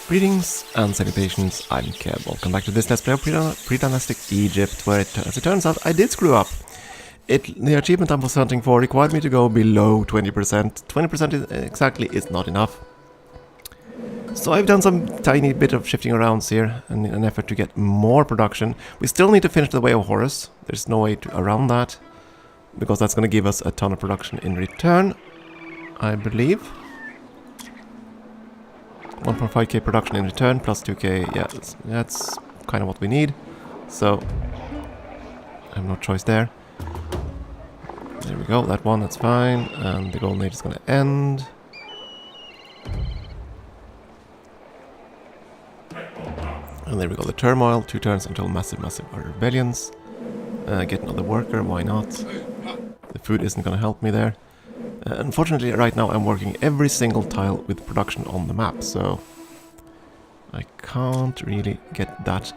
Greetings and salutations, I'm Kev. Welcome back to this Let's Play of Predynastic Egypt, where as it turns out I did screw up. The achievement I was hunting for required me to go below 20%. 20% exactly is not enough. So I've done some tiny bit of shifting around here in an effort to get more production. We still need to finish the Way of Horus. There's no way around that, because that's going to give us a ton of production in return, I believe. 1.5k production in return, plus 2k, yeah, that's kind of what we need. So, I have no choice there. There we go, that one, that's fine. And the golden age is going to end. And there we go, the turmoil, 2 turns until massive rebellions. Get another worker, why not? The food isn't going to help me there. Unfortunately, right now I'm working every single tile with production on the map, so I can't really get that.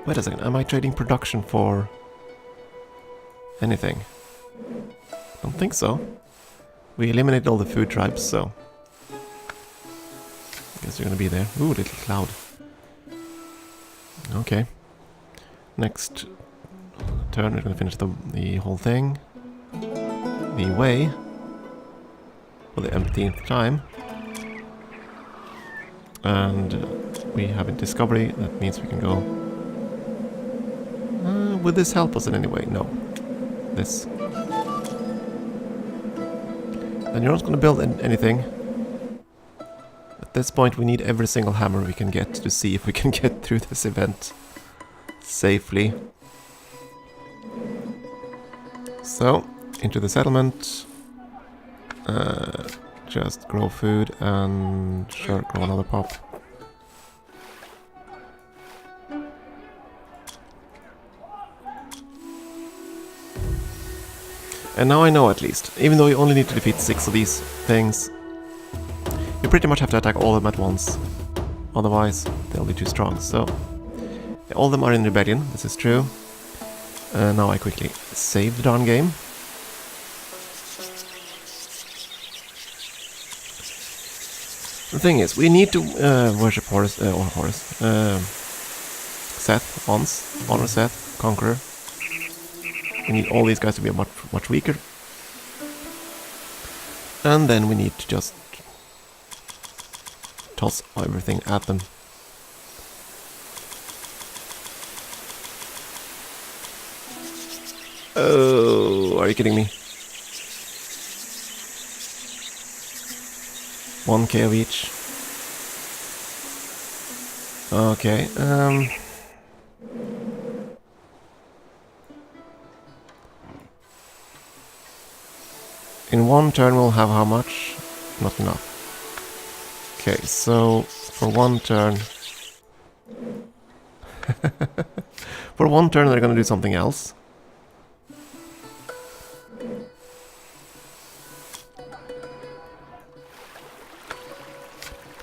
Wait a second, am I trading production for anything? I don't think so. We eliminated all the food tribes, so I guess you're gonna be there. Ooh, little cloud. Okay. Next turn we're gonna finish the whole thing. The way for the empteenth time, and we have a discovery. That means we can go. Would this help us in any way? No. This. And you're not going to build anything. At this point, we need every single hammer we can get to see if we can get through this event safely. So. Into the settlement, just grow food and sure, grow another pop. And now I know at least, even though you only need to defeat 6 of these things, you pretty much have to attack all of them at once, otherwise they'll be too strong. So, all of them are in rebellion, this is true. Now I quickly save the darn game. The thing is, we need to worship Horus, Seth, honor Seth, Conqueror. We need all these guys to be much weaker. And then we need to just toss everything at them. Oh, are you kidding me? 1k of each. Okay, in one turn we'll have how much? Not enough. Okay, so for one turn... for one turn they're gonna do something else.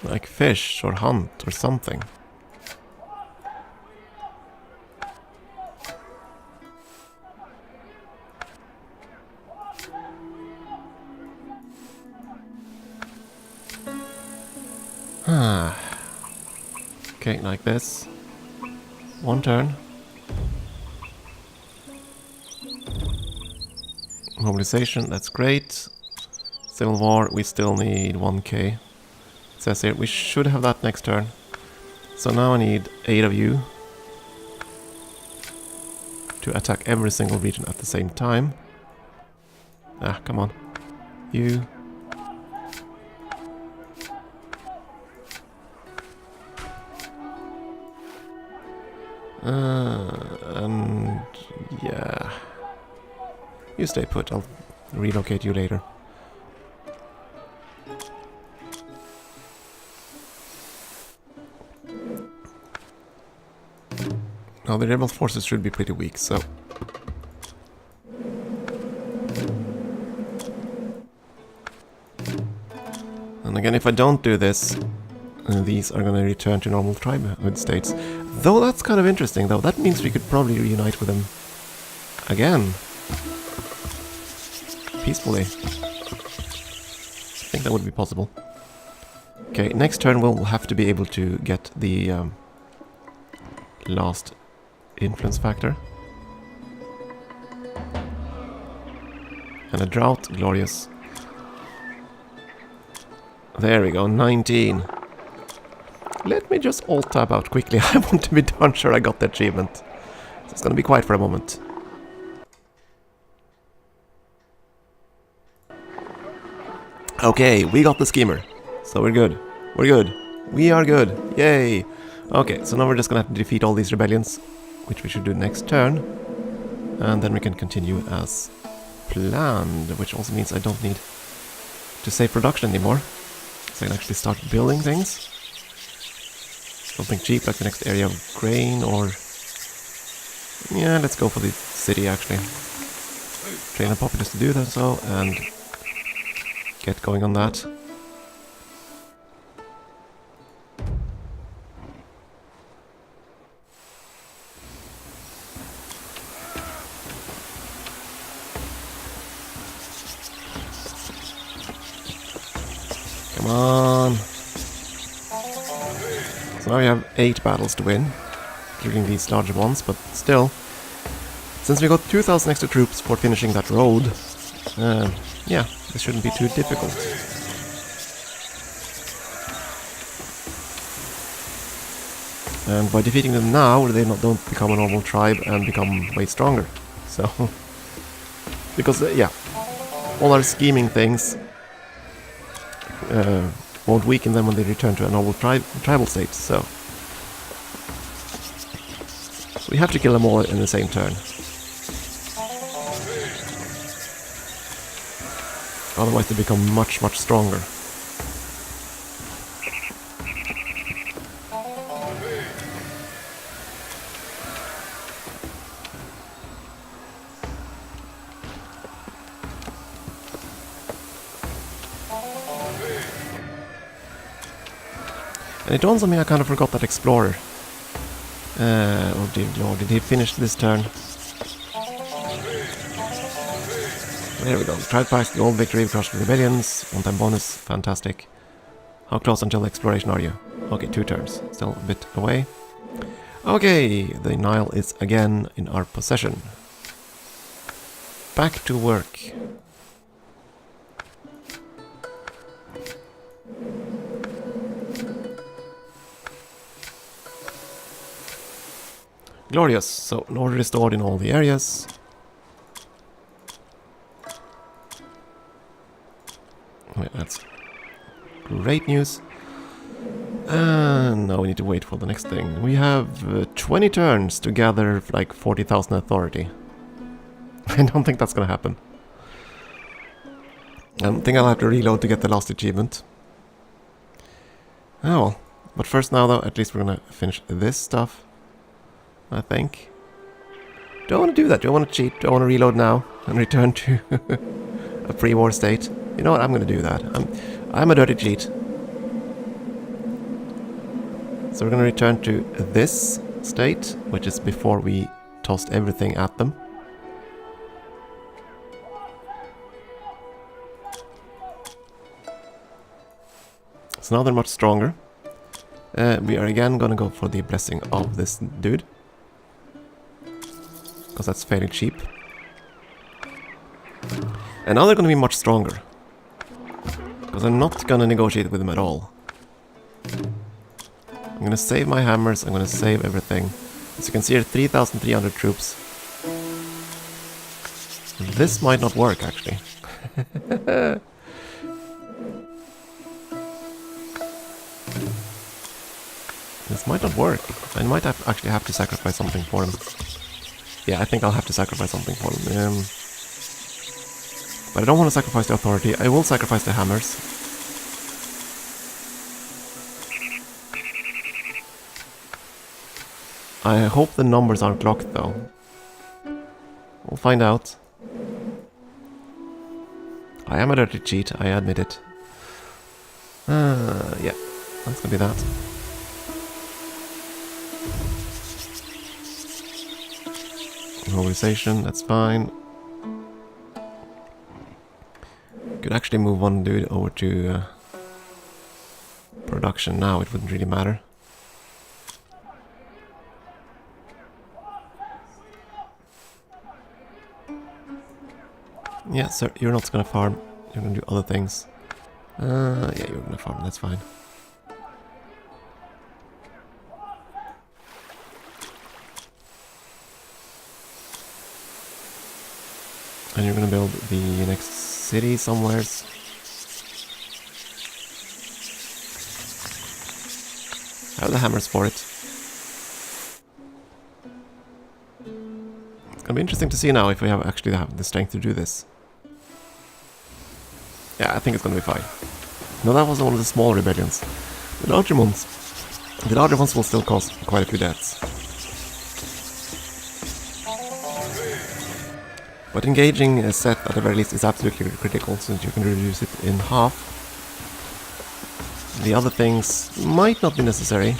Like fish or hunt or something. Okay, like this. One turn. Mobilization, that's great. Civil War, we still need 1k. Says here, we should have that next turn. So now I need 8 of you to attack every single region at the same time. Ah, come on. You. And yeah. You stay put, I'll relocate you later. Now the rebel forces should be pretty weak, so... And again, if I don't do this, these are going to return to normal tribehood states. Though that's kind of interesting, though. That means we could probably reunite with them again. Peacefully. I think that would be possible. Okay, next turn we'll have to be able to get the last influence factor. And a drought, glorious. There we go, 19. Let me just alt-tab out quickly. I want to be darn sure I got the achievement. So it's gonna be quiet for a moment. Okay, we got the schemer. So we're good. We're good. We are good. Yay! Okay, so now we're just gonna have to defeat all these rebellions, which we should do next turn. And then we can continue as planned, which also means I don't need to save production anymore. So I can actually start building things. Something cheap like the next area of grain or... Yeah, let's go for the city actually. Train a populace to do that so, and get going on that. Come on. So now we have 8 battles to win, including these larger ones, but still, since we got 2,000 extra troops for finishing that road, yeah, this shouldn't be too difficult. And by defeating them now, they don't become a normal tribe and become way stronger. So, because, yeah, all our scheming things won't weaken them when they return to a normal tribal state, so we have to kill them all in the same turn. Otherwise they become much, much stronger. And it dawns on me I kind of forgot that explorer. Oh dear lord, did he finish this turn? There we go. Tried past the old victory, crushed the rebellions, one-time bonus, fantastic. How close until exploration are you? Okay, 2 turns. Still a bit away. Okay, the Nile is again in our possession. Back to work. Glorious. So, order restored in all the areas. Wait, that's great news. And now we need to wait for the next thing. We have 20 turns to gather like 40,000 authority. I don't think that's gonna happen. I think I'll have to reload to get the last achievement. Oh well. But first now though, at least we're gonna finish this stuff. I think. Do I want to do that? Do I want to cheat? Do I want to reload now and return to a pre-war state? You know what? I'm going to do that. I'm a dirty cheat. So we're going to return to this state, which is before we tossed everything at them. So now they're much stronger. We are again going to go for the blessing of this dude. Because that's fairly cheap. And now they're going to be much stronger. Because I'm not going to negotiate with them at all. I'm going to save my hammers, I'm going to save everything. As you can see here, 3,300 troops. This might not work, actually. This might not work. I might actually have to sacrifice something for them. Yeah, I think I'll have to sacrifice something for them. But I don't want to sacrifice the authority. I will sacrifice the hammers. I hope the numbers aren't locked though. We'll find out. I am a dirty cheat, I admit it. Yeah, that's gonna be that. Mobilization, that's fine. Could actually move one dude over to production now, it wouldn't really matter. Yeah, sir, you're not gonna farm. You're gonna do other things. Yeah, you're gonna farm, that's fine. And you're gonna build the next city somewheres. I have the hammers for it. It's gonna be interesting to see now if we actually have the strength to do this. Yeah, I think it's gonna be fine. No, that was one of the small rebellions. The larger ones will still cause quite a few deaths. But engaging a set at the very least is absolutely critical, since you can reduce it in half. The other things might not be necessary,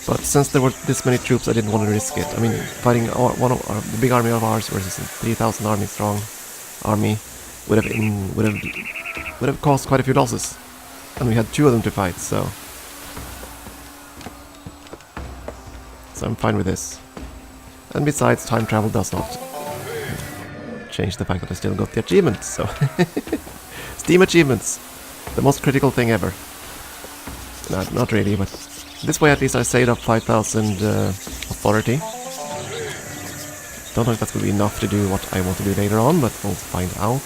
but since there were this many troops, I didn't want to risk it. I mean, fighting the big army of ours versus a 3,000 army strong army would have caused quite a few losses, and we had 2 of them to fight, so I'm fine with this. And besides, time travel does not change the fact that I still got the achievement, so Steam achievements, the most critical thing ever. No, not really, but this way at least I saved up 5,000 authority. Don't know if that's going to be enough to do what I want to do later on, but we'll find out.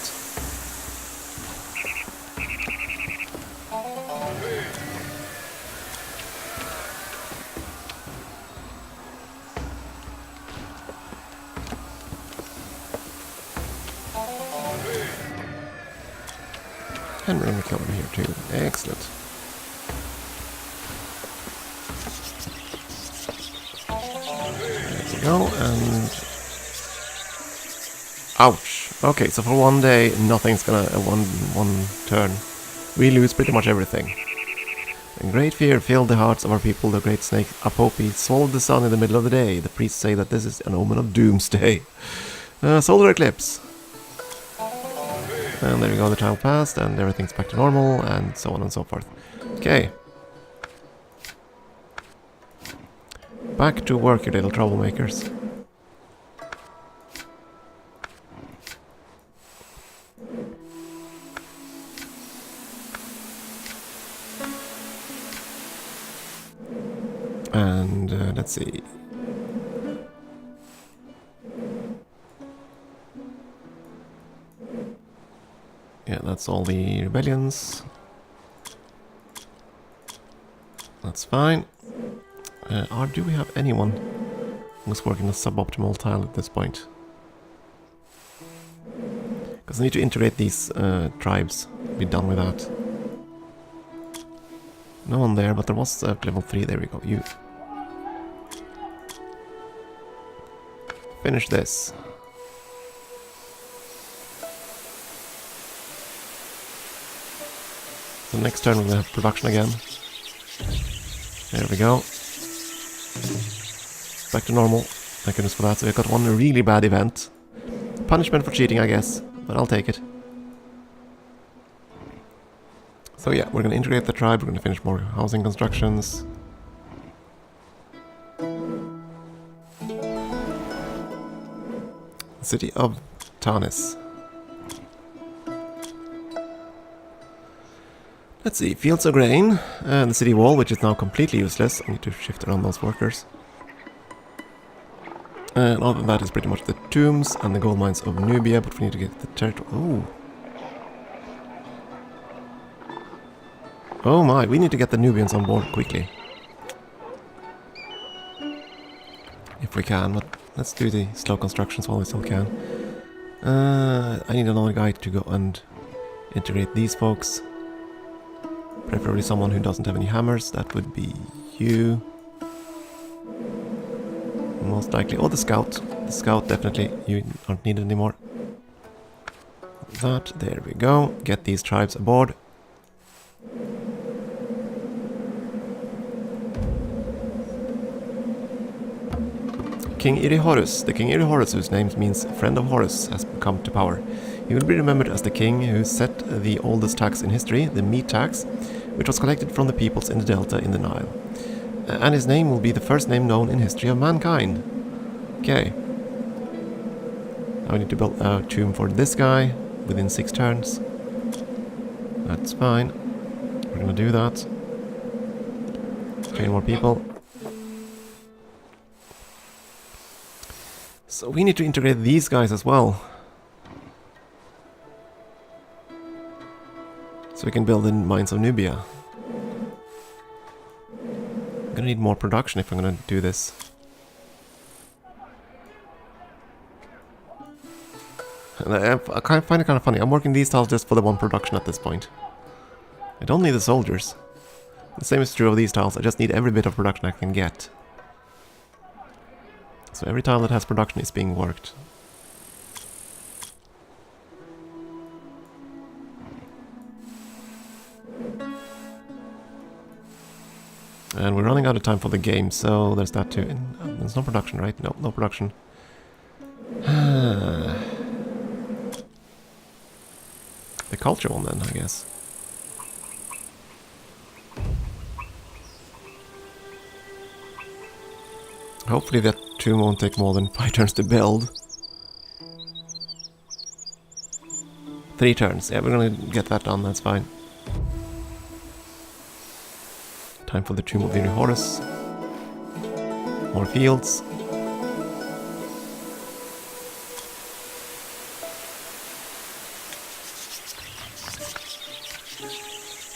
And we're going to kill him here too. Excellent. There we go, and... ouch! Okay, so for one day, nothing's gonna... one turn. We lose pretty much everything. And great fear filled the hearts of our people. The great snake Apopi swallowed the sun in the middle of the day. The priests say that this is an omen of doomsday. Solar eclipse. And there we go, the time passed, and everything's back to normal, and so on and so forth. Okay. Back to work, you little troublemakers. And let's see. Yeah, that's all the rebellions. That's fine. Or do we have anyone who's working a suboptimal tile at this point? Because I need to integrate these tribes. Be done with that. No one there, but there was level 3. There we go. You finish this. So next turn we're going to have production again. There we go. Back to normal. Thank goodness for that. So we got one really bad event. Punishment for cheating, I guess. But I'll take it. So yeah, we're going to integrate the tribe. We're going to finish more housing constructions. City of Tanis. Let's see, fields of grain, and the city wall, which is now completely useless. I need to shift around those workers. And all of that is pretty much the tombs and the gold mines of Nubia, but we need to get the territory. Ooh. Oh my, we need to get the Nubians on board quickly. If we can, but let's do the slow constructions while we still can. I need another guy to go and integrate these folks. Preferably someone who doesn't have any hammers. That would be you. Most likely. Oh, the scout. The scout, definitely. You aren't needed anymore. That. There we go. Get these tribes aboard. King Irihorus. The King Irihorus, whose name means friend of Horus, has come to power. He will be remembered as the king who set the oldest tax in history, the meat tax, which was collected from the peoples in the delta in the Nile. And his name will be the first name known in history of mankind. Okay. Now we need to build a tomb for this guy within 6 turns. That's fine. We're gonna do that. Train more people. So we need to integrate these guys as well. So we can build in Mines of Nubia. I'm gonna need more production if I'm gonna do this. And I find it kind of funny. I'm working these tiles just for the one production at this point. I don't need the soldiers. The same is true of these tiles. I just need every bit of production I can get. So every tile that has production is being worked. And we're running out of time for the game, so there's that too. And there's no production, right? No, no production. The culture one then, I guess. Hopefully that tomb won't take more than 5 turns to build. 3 turns. Yeah, we're gonna get that done, that's fine. Time for the tomb of the Horus. More fields.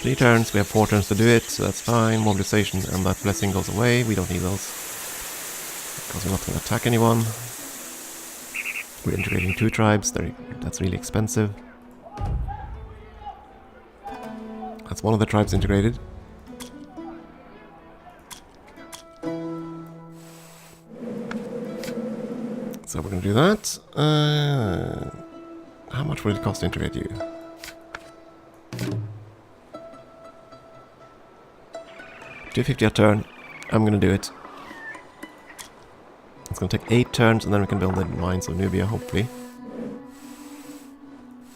Three turns, we have 4 turns to do it, so that's fine. Mobilization and that blessing goes away, we don't need those. Because we're not going to attack anyone. We're integrating 2 tribes, that's really expensive. That's one of the tribes integrated. So we're going to do that. How much would it cost to integrate you? $250 a turn. I'm gonna do it. It's gonna take 8 turns and then we can build the Mines of Nubia, hopefully.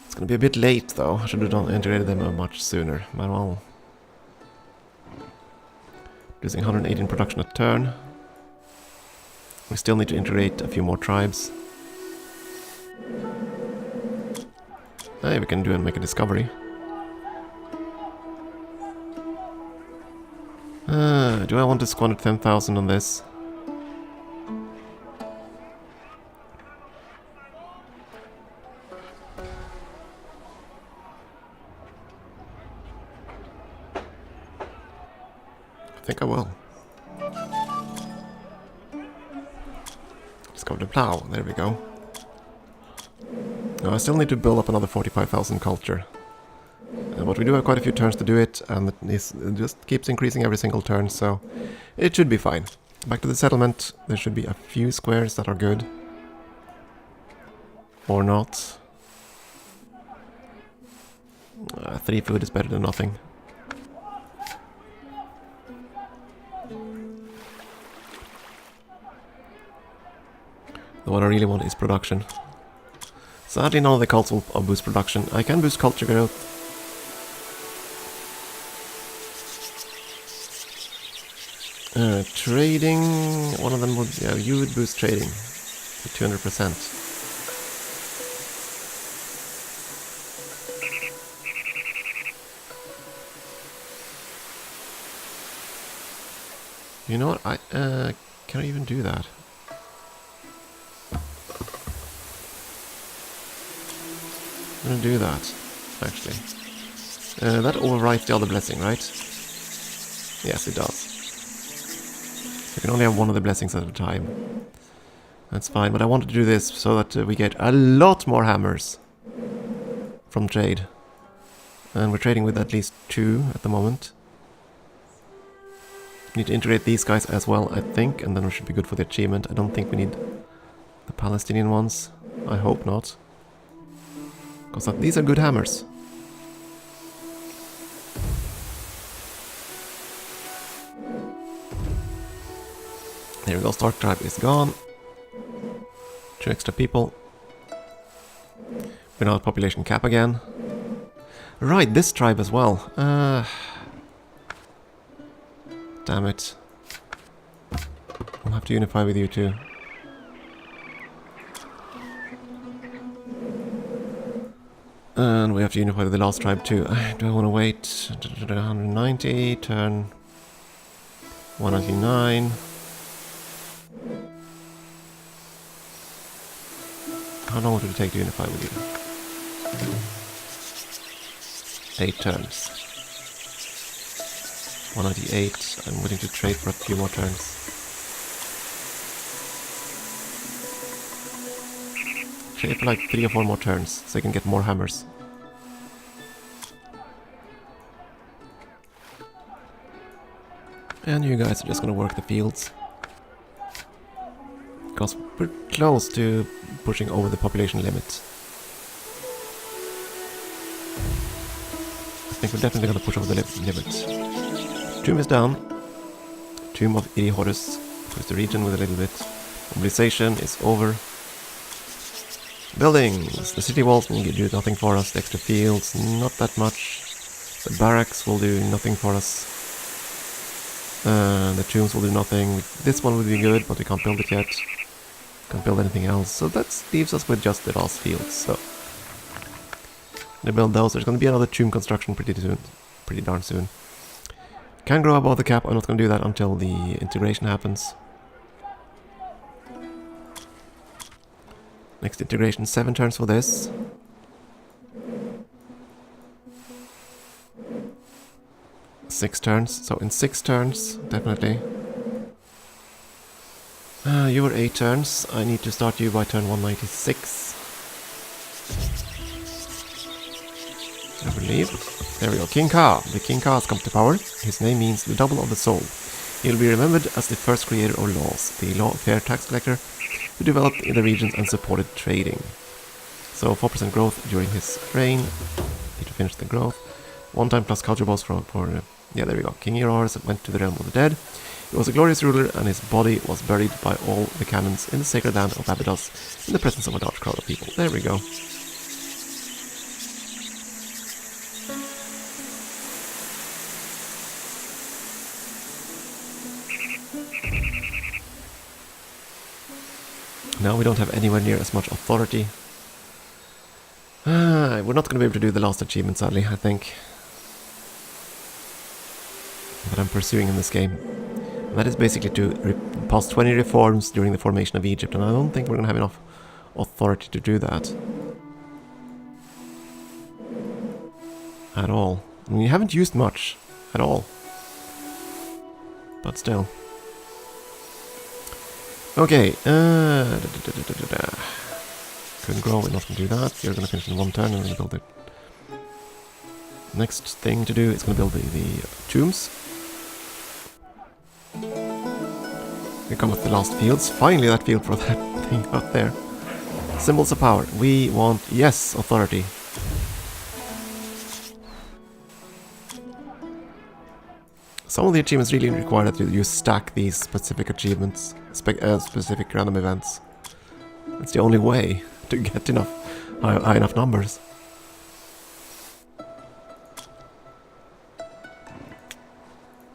It's gonna be a bit late though. I should have integrated them much sooner. But well. Using 118 production a turn. We still need to integrate a few more tribes. Hey, we can do and make a discovery. Do I want to squander 10,000 on this? I think I will. Discover the plow. There we go. Now I still need to build up another 45,000 culture. But we do have quite a few turns to do it, and it just keeps increasing every single turn, so it should be fine. Back to the settlement, there should be a few squares that are good. Or not. 3 food is better than nothing. The one I really want is production. Sadly, none of the cults will boost production. I can boost culture growth. Trading, one of them would, yeah, you would boost trading to 200%. You know what, can I even do that? I'm gonna do that, actually. That overwrites the other blessing, right? Yes, it does. We can only have one of the blessings at a time. That's fine, but I wanted to do this so that we get a lot more hammers from trade. And we're trading with at least 2 at the moment. We need to integrate these guys as well, I think, and then we should be good for the achievement. I don't think we need the Palestinian ones. I hope not. Because these are good hammers. There we go, Stark tribe is gone. 2 extra people. We're now at population cap again. Right, this tribe as well. Damn it. I'll have to unify with you too. And we have to unify with the last tribe too. Do I want to wait? 190, turn 199. How long would it take to unify with you? 8 turns. 198. I'm willing to trade for a few more turns. Trade for like 3 or 4 more turns, so I can get more hammers. And you guys are just gonna work the fields. Because we're close to pushing over the population limit. I think we're definitely gonna push over the limit. Tomb is down. Tomb of Iri Horus. Push the region with a little bit. Mobilization is over. Buildings. The city walls will do nothing for us. The extra fields, not that much. The barracks will do nothing for us. The tombs will do nothing. This one would be good, but we can't build it yet. Can't build anything else. So that leaves us with just the last fields. So they build those. There's going to be another tomb construction pretty soon. Pretty darn soon. Can grow above the cap. I'm not going to do that until the integration happens. Next integration, 7 turns for this. Six turns, so in 6 turns, definitely. You were 8 turns. I need to start you by turn 196. I believe. There we go. King Ka. The King Ka has come to power. His name means the double of the soul. He will be remembered as the first creator of laws, the fair tax collector who developed in the regions and supported trading. So 4% growth during his reign. Need to finish the growth. 1 time plus culture boss for yeah, there we go. King Eros went to the realm of the dead. He was a glorious ruler, and his body was buried by all the canons in the sacred land of Abydos in the presence of a large crowd of people. There we go. Now we don't have anywhere near as much authority. We're not going to be able to do the last achievement, sadly, I think. That I'm pursuing in this game. And that is basically to pass 20 reforms during the formation of Egypt, and I don't think we're going to have enough authority to do that. At all. I mean, we haven't used much. At all. But still. Okay. Couldn't grow, we're not going to do that. You're going to finish in 1 turn and we're going to build it. Next thing to do is going to build the tombs. We come with the last fields. Finally that field for that thing out there. Symbols of power. We want, yes, authority. Some of the achievements really require that you stack these specific achievements, specific random events. It's the only way to get enough high enough numbers.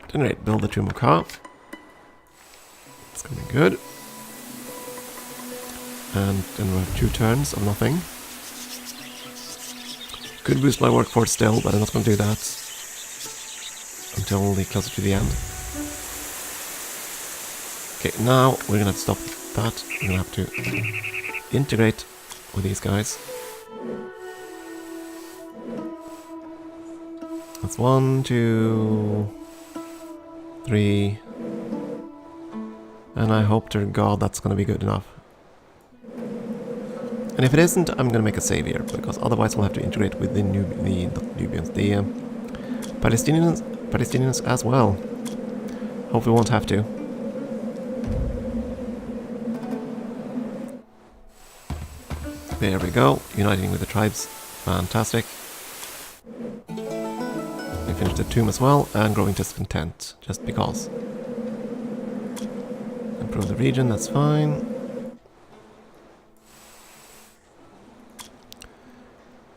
Generate, build the Tomb of Ka. It's gonna be good. And then we have 2 turns of nothing. Could boost my workforce still, but I'm not gonna do that until closer to the end. Okay, now we're gonna have to stop that. We're gonna have to integrate with these guys. That's 1, 2, 3. And I hope to God that's gonna be good enough. And if it isn't, I'm gonna make a save here, because otherwise we'll have to integrate with the Palestinians as well. Hope we won't have to. There we go, uniting with the tribes. Fantastic. We finished the tomb as well, and growing discontent, just because. Improve the region, that's fine.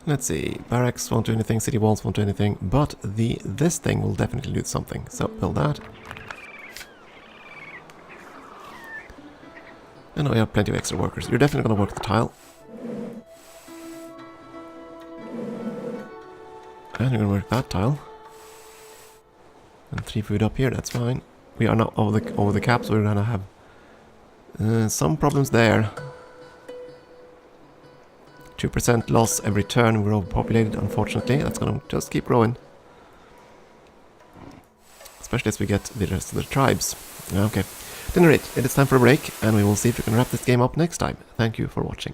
Let's see, barracks won't do anything, city walls won't do anything, but this thing will definitely do something. So build that. And we have plenty of extra workers. You're definitely gonna work the tile. And you're gonna work that tile. And 3 food up here, that's fine. We are now over the cap, so we're gonna have some problems there. 2% loss every turn. We're overpopulated, unfortunately. That's gonna just keep growing. Especially as we get the rest of the tribes. Okay. At any rate, it is time for a break, and we will see if we can wrap this game up next time. Thank you for watching.